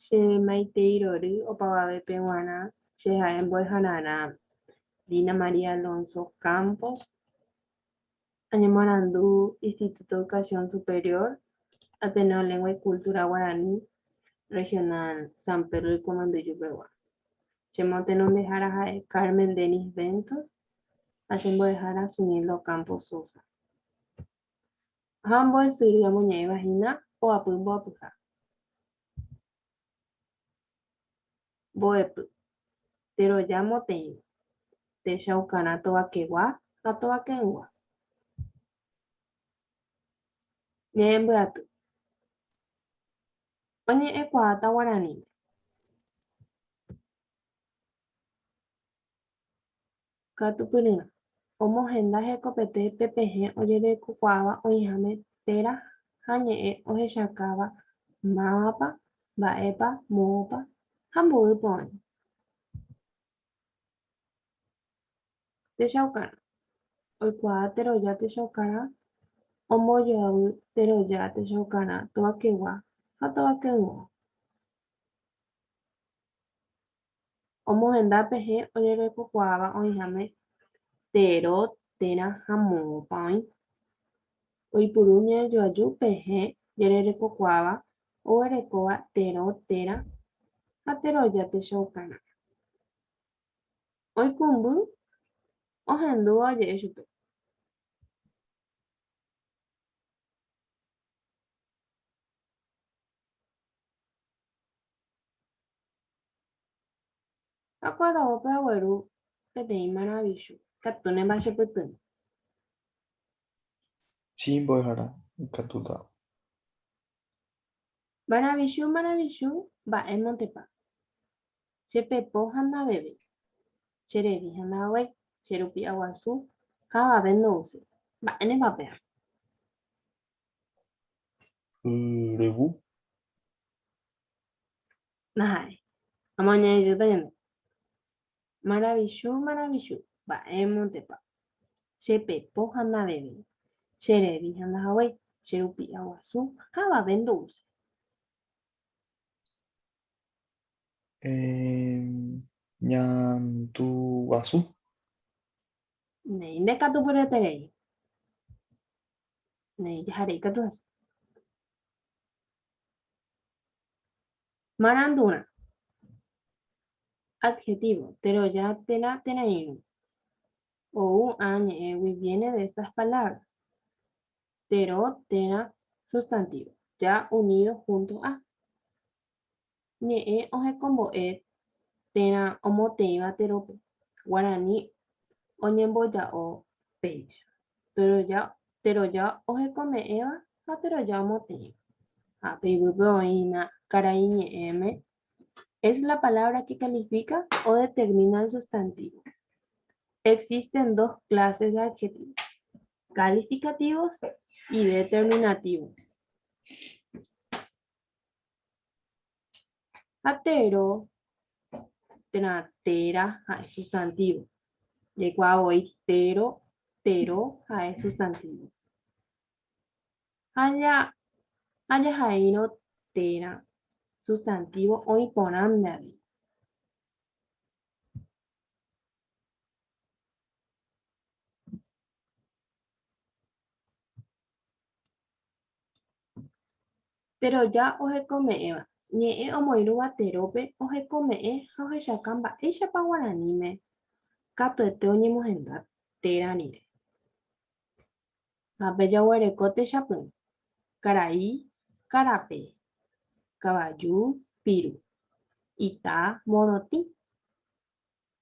She Maiteirori Opavabe Peruana, She en Boijanana, Dina María Alonso Campos, Añemarandú, Instituto de Educación Superior, Ateneo Lengua y Cultura Guaraní, Regional San Pedro y Comando Yubewa. Chemotenon de Jaraja Carmen Denis Ventos, Hacembo de Jara Sunilo Campos Sosa. Hambo de Siria Muñe Vagina o Apumbo Apuja. Boepu, pero ya moteño, te Shaucana Tobaquewa, a Tobaquengua. Niembratu. Oñe Ecuata Guaraní. Catupurina. Homogenda Jecopete PPG oyere Cucuaba Oihame Tera Hañe Ojechacaba Mapa Baepa Mopa Hamburgo Pon. Texaucana. Oikuaa teroja Texaucana. Omoyoau teroja Texaucana Tobaquegua ha Tobaquengua. Omogenda PG oyere Cucuaba Oihame Tero Tera Hamopa Oin. Oipuru ñe'ẽjoaju pehe jererekokuaáva oguerekóva térõ téra ha teroja Texaucana. Oikũmby ohendúvo oje'e chupe. Ha kuaraópe agueru peteĩ maravichu katu nembachepytýma. Sí, Mbo'ehára ikatúta. Maravichu, maravichu, mba'émotepa. Chepepo ha ndaveve. Cherevi ha ndavai. Cherupi'a guasu ha avave ndo'use. Mba'énepa péa. Revú. Nahái. Amañaijýta ñande. Maravichu, maravichu, mba'émotepa. Chepepo ha ndaveve. Cherevi ha ndavai. Cherupi'a guasu ha avave ndo'use. Ñandu guasu. Néi ndekatupyreterei. Néi jaharei katu hese. Marandúna. Adjetivo. Teroja térã térãirũ. Ou a ñe'ẽgui viene de estas palabras. Tero, térã, sustantivo. Ya unido junto a. Ñe'ẽ ohekombo'e térã omoteĩva terópe. Guarani oñemboja'o péicha. Teroja ohekome'ẽva ha teroja omoteĩva. Ha peivýpe oĩna karai ñe'ẽme. Es la palabra que califica o determina el sustantivo. Existen dos clases de adjetivos, calificativos y determinativos. Atero, tera, es sustantivo. Yeguavoi, tero, es sustantivo. Hajahaíno, tera, sustantivo oiporãndavi. Teroja ohekome'ẽva. Ñe'ẽ omoirũva terópe ohekome'ẽ ha ohechaка mba'éichapa guaraníme katuete oñemohenda térã rire. Ha pejaguereko techapỹi. Karai, karape. Kavaju, piru. Ita, morotĩ.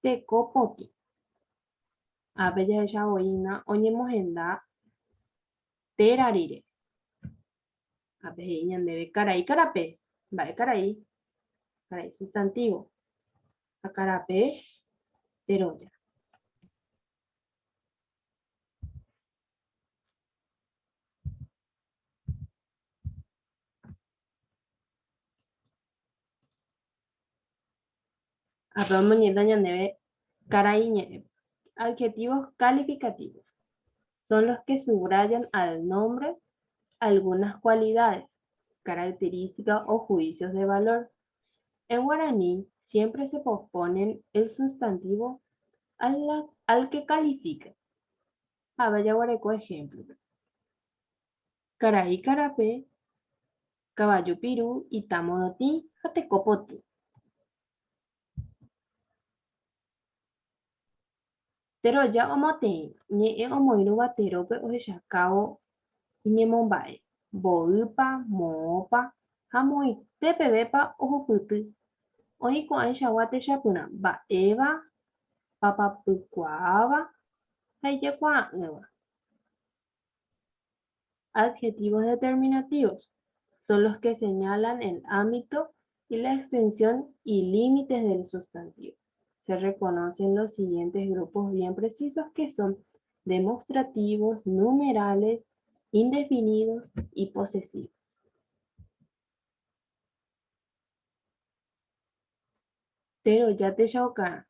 Teko, potĩ. Ápe jahechavoína oñemohenda térã rire. Ápe he'i ñandéve karai, karape. Mba'e karai. Karai sustantivo. Ha karape, teroja. Ápe omoñeta ñandéve karai ñe'ẽ. Adjetivos calificativos. Son los que subrayan al nombre algunas cualidades, características o juicios de valor. En guaraní siempre se posponen el sustantivo al que califica. A ver, ya guareco ejemplo. Caraí, carapé, caballo pirú, itamodotí, jatecopotí. Pero ya omote, ñe'ẽ omoirũva terópe ohechakávo iñemomba'e, mboýpa, moõpa ha moõite pevépa ohupyty. Oĩ ko'ãichagua techapyrã mba'éva, papapykuaáva ha ijekuaa'ỹva. Adjetivos determinativos son los que señalan el ámbito y la extensión y límites del sustantivo. Se reconocen los siguientes grupos bien precisos que son demostrativos, numerales, indefinidos y posesivos. Tero ya te shauka.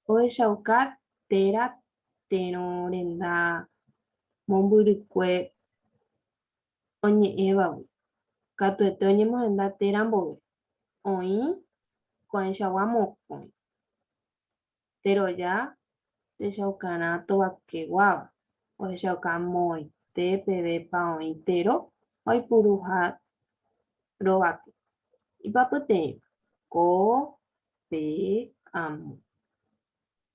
Oe shauka tera tenorenda momburikue oñe'ẽva. Katuete oñemohenda térã mbove. Oĩ ko'ãichagua mokõi. Teroja techaukarã tovakeguáva. Ohechauka moõite pevépa oĩ térõ oipuruha róvape. Ipapytẽi ko, pe, amo.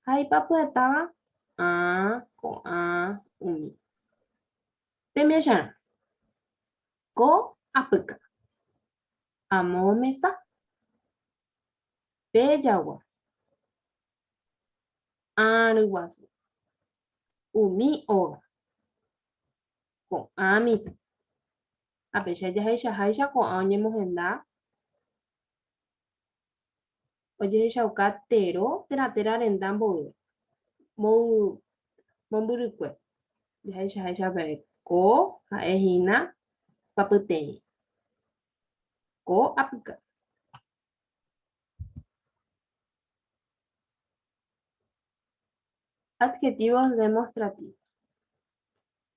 Ha ipapyetáva a, ko'ã, umi. Tembiacherã. Ko apyka. Amo mesa. Pe jagua. A ryguasu. Umi óga. Ko'ã mitã. Apéicha jaheichaháicha ko'ã oñemohenda. Ojehechauka térõ térã renda mboyve. Mombyrykue. Jaheichaháicha peẽ ko ha'ehína papyteĩ. Ko apyka. Adjetivos demostrativos.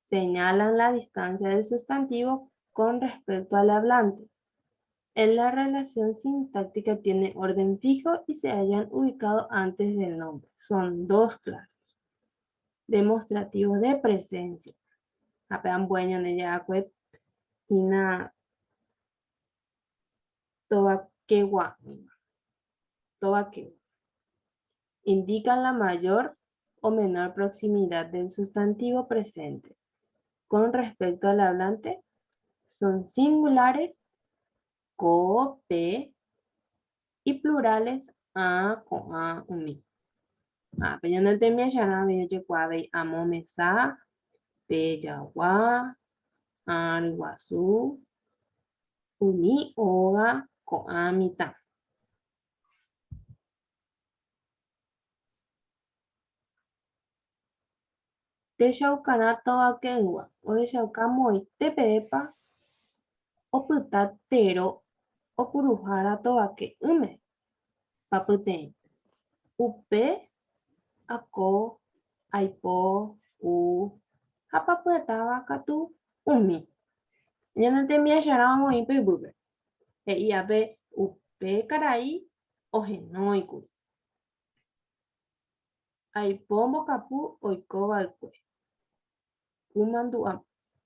Señalan la distancia del sustantivo con respecto al hablante. En la relación sintáctica tiene orden fijo y se hallan ubicados antes del nombre. Son dos clases. Demostrativos de presencia. Apean bueño de yacuet ina tobaquegua. Indican la mayor o menor proximidad del sustantivo presente con respecto al hablante. Son singulares ko, pe y plurales a, ko'ã, umi. Peñandeltembiacherã vejechekuáve amo mesa, pe jagua, a ryguasu, umi óga, ko'ã mitã. Techaukarã tovake'ỹva. Ohechauka moõite pevépa opyta térõ opuruhára tovake'ỹme. Papyteĩ. Upe, ako, aipo, ku ha papyetáva katu umi. Ñanemtembiacherã omoĩ pe yvýpe. He'íape upe karai ohenóikuri. Aipo mbokapu oikova'ekue.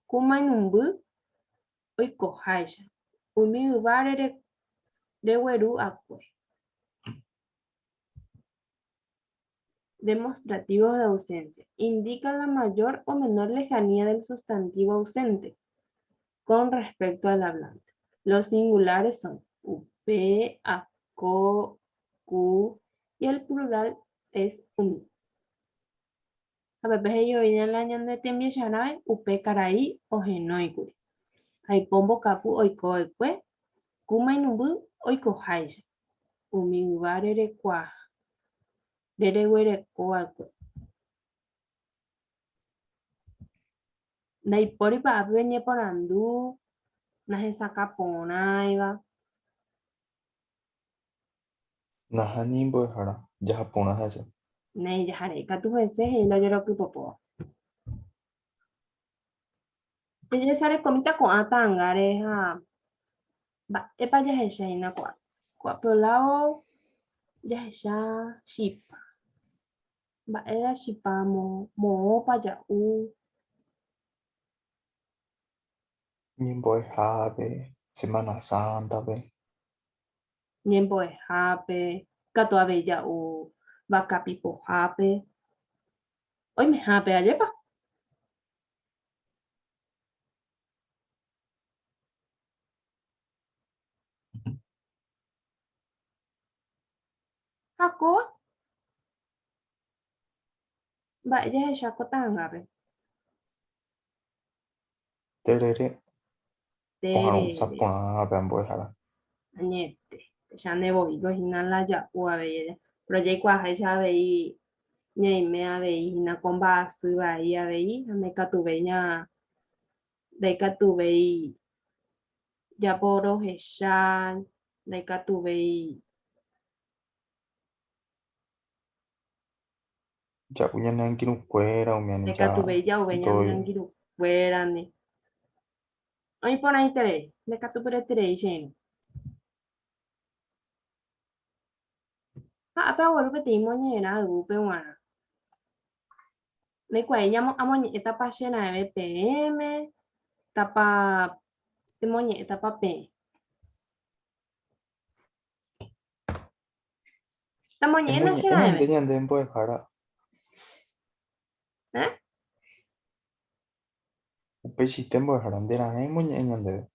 Kumainumby oikoháicha. Umi yva regueru akue. Demostrativos de ausencia. Indica la mayor o menor lejanía del sustantivo ausente con respecto al hablante. Los singulares son upe, ako, ku y el plural es umi. Apepehejoiña ñanetembiacherã upe karai ohenóikuri. Aipo mbokapu oikova'ekue. Kumainumby oikoháicha. Umi yva reguerekova'ekue. Ndaipóripa ápe ñeporandu nahesakãporãiva. Nahánii mbo'ehára jaha hese. Ne jaharei katu hese he'i ndojorokypopóva. Tejesarekómita ko'ã taãngáre ha Epa ya hecha ina kwa pelao ya hecha shipa. Era shipa mo pa ya Nyimbo de Jave, Semana Santa, ve. ñembo hape, gato abella vaca pipo hape. Hoy me hape ayepa. Ako, ya hecha kotanga be. Terere, ojalá un Tere, sapona, vean, voy a añete. Ya ne voy, go hinala ya uabelle. Pero ya igual hecha veí, ñe me aveí, na comba suba y aveí, me catubeña, de catubei, ya poro hecha, de catubei, ya puña en quiero fuera, o me han de ya, catubei ya ubeña todo, nerangiru fuera, ne. Ay, por ahí tere, de catubere tere, y apa wala pa ti mo niya na upe wana. May kway niya mo amo niya etapa siya na PM, tapa timo niya etapa P. Tamo niya na siya na en ñande, voy a dejar, eh? upe sistema voy a dejar, andera, moña, en ñande,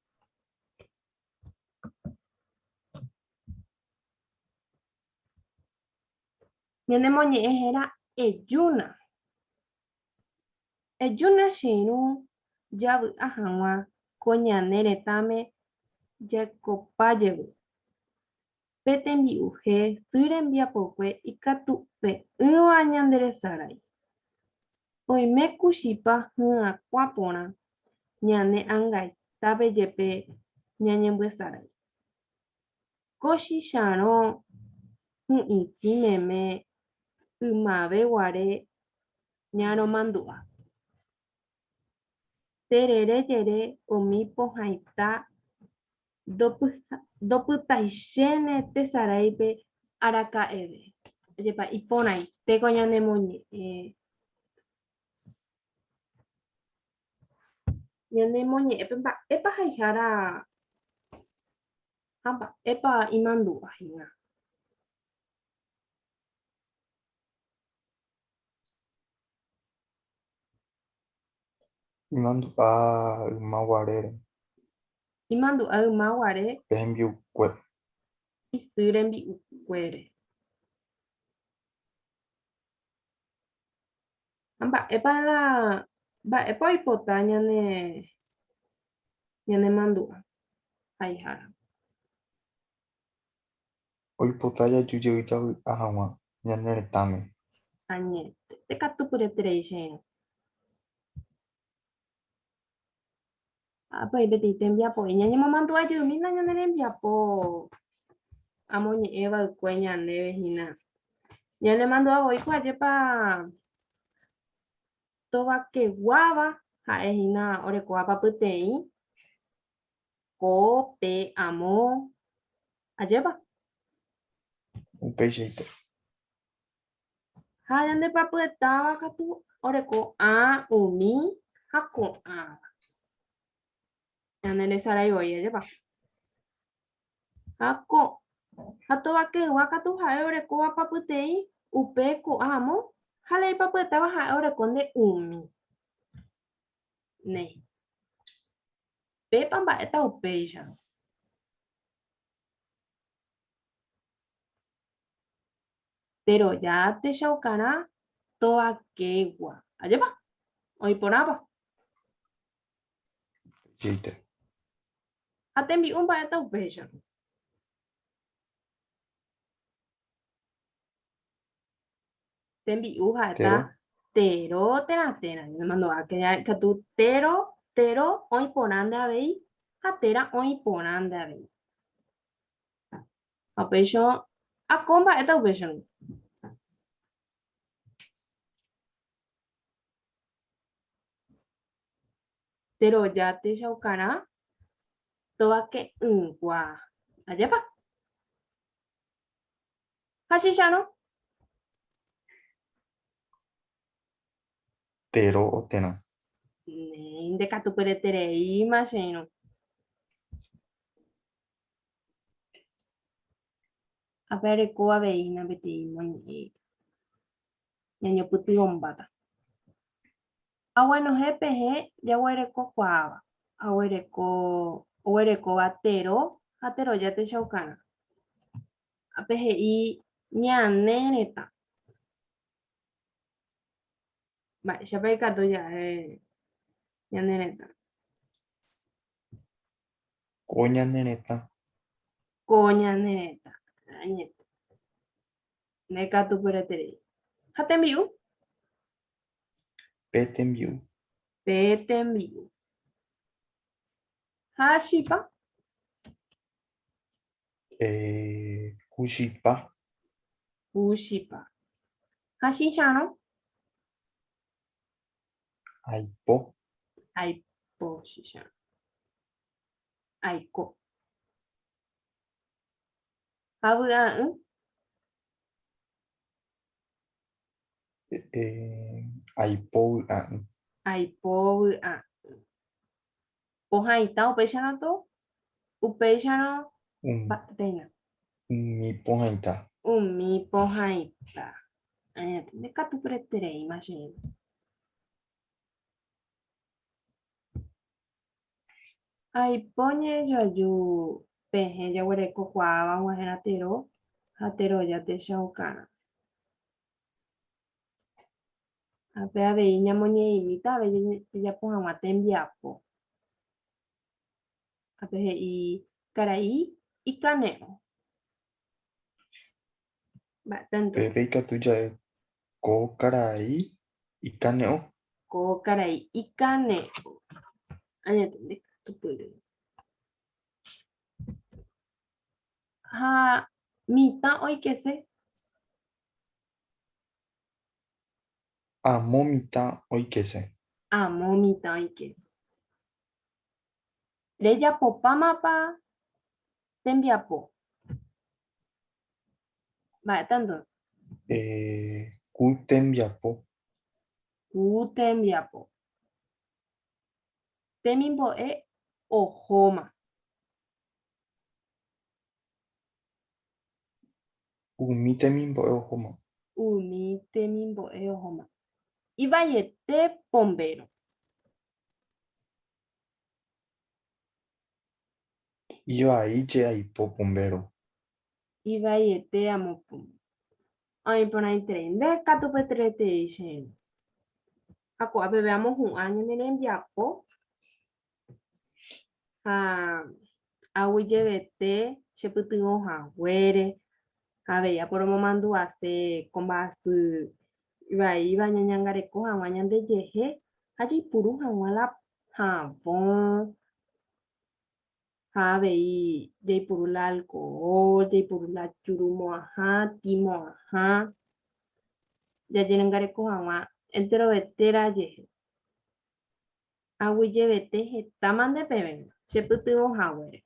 Niya mo niya era ejuna. Ejuna shinu jabu ahanwa konya nere tame jako pajebu. Peten bi uje, tuiren bia pokwe ikatu pe uwa ñandere sarai. Oime kushipa hua kwapona. Ñane angai tabe jepe ñañembyasarái. Kochicharõ hu'itĩmeme ymaveguare ñaromandu'a. Terere umi pohãita dopytaichéne tesaráipe araka'eve. Jepa iporãitéko ñanemoñe'ẽpe mba'épa haihára ha mba'épa imandu'ahína. y mando a maguarere, Imandu'a ymaguare envío, pues, isy rembi'ukuére. Mba'épa oipota ñanemandu'a haihára. hoy potaya yuye ya, ajá, ñande retame, Añete. Tekatupyreterei che irũ. Apa ipetĩ tembiapo ñañemomandu'ajýmina ñane rembiapo amoñe'ẽva'ekue ñandéve hína. Ñanemandu'avoi ajépa tovakeguáva ha'ehína orekuaápa pyteĩ ko pe amo ajépa. upe cheite, Ha ñandepapytáva katu oreko umi ha ko'ã. Ñane resaraivoi ajépa. Ha tovakegua katu ha'e orekóva pyteĩ upe ko'ã amo ha leipapytáva ha'e oreko nde umi. Ne. Pépa mba'éta upéicha. Teroja techaukarã tovakégua. Ajépa. Oiporãpa. cheite, Ha tembi'u mba'éta upéicha. Tembi'u ha'éta tero, tero térã. Ñanemandu'áke katu tero oiporã nde avei ha téra oiporã nde avei. Ha upéicha ako mba'éta upéicha. Teroja techaukarã Toa que gua. Allá va. Hashisha no. Tero o tena. Indica tu peretere imagino. A ver, coa veina beti moñi. Ñaño puti bombata. Ah, bueno, GPG, ya huereco cuava. A huereco batero. Atero ya te chaucana. A PGI ñanereta. Vale, ya pe cato ya, ñanereta. Coña nereta. Coñanereta. Añeta. Neca tu peretere. Hatembiu. Petembiu. Petembiu. Hashipa. Kushipa. Ushipa. Hashishano. Aipo. Aipo shishano. Aiko. Habuan. Aipo. Aipo. Ojaita upéichano to. Upéichano. Un, Reina. mi pojaita. Umi pojaita. Añete. Neca tu peretere imagino. Aipoñe yoyu. Peje ya huereco cuava. Guajenatero. Hatero ya te chaucana. Ape a ver, ñamoñe imita, a ver, ya pongan a tembiapo. A ver, y caraí y caneo. Va, tanto. Pepe y catuya. Ko karai. Y caneo. Co caraí y caneo. Añade, tu puedes. Ha, mita, hoy que sé. Amomita oikese. Amo mita, hoy que sé. Reya popamapa, tembiapo. Va, tanto. Kutembiapo. U tembiapo. Temimbo e ojoma. Umitemimbo eojoma. Umi temimbo e ojoma. Y vayete bombero. Ivaiche aipo bombero. Y vayete amo. Ay, por ahí tren. Deca tu petrete, dicen. Ako, veamos un año en el enviapo. A Wiyebete, Sheputingo, Hahuere. A ver, ya por un momento hace con base. Iba ñañangare ko hawañan de yeje. Allí puru hawala. Jabón. A ver, de puru la alcohol, de puru la churumo, ajá, timo, ajá. Ya tienen gare ko hawa. Entero vetera yeje. Awiyebete hetaman de peven. Chepytyvõ haguére.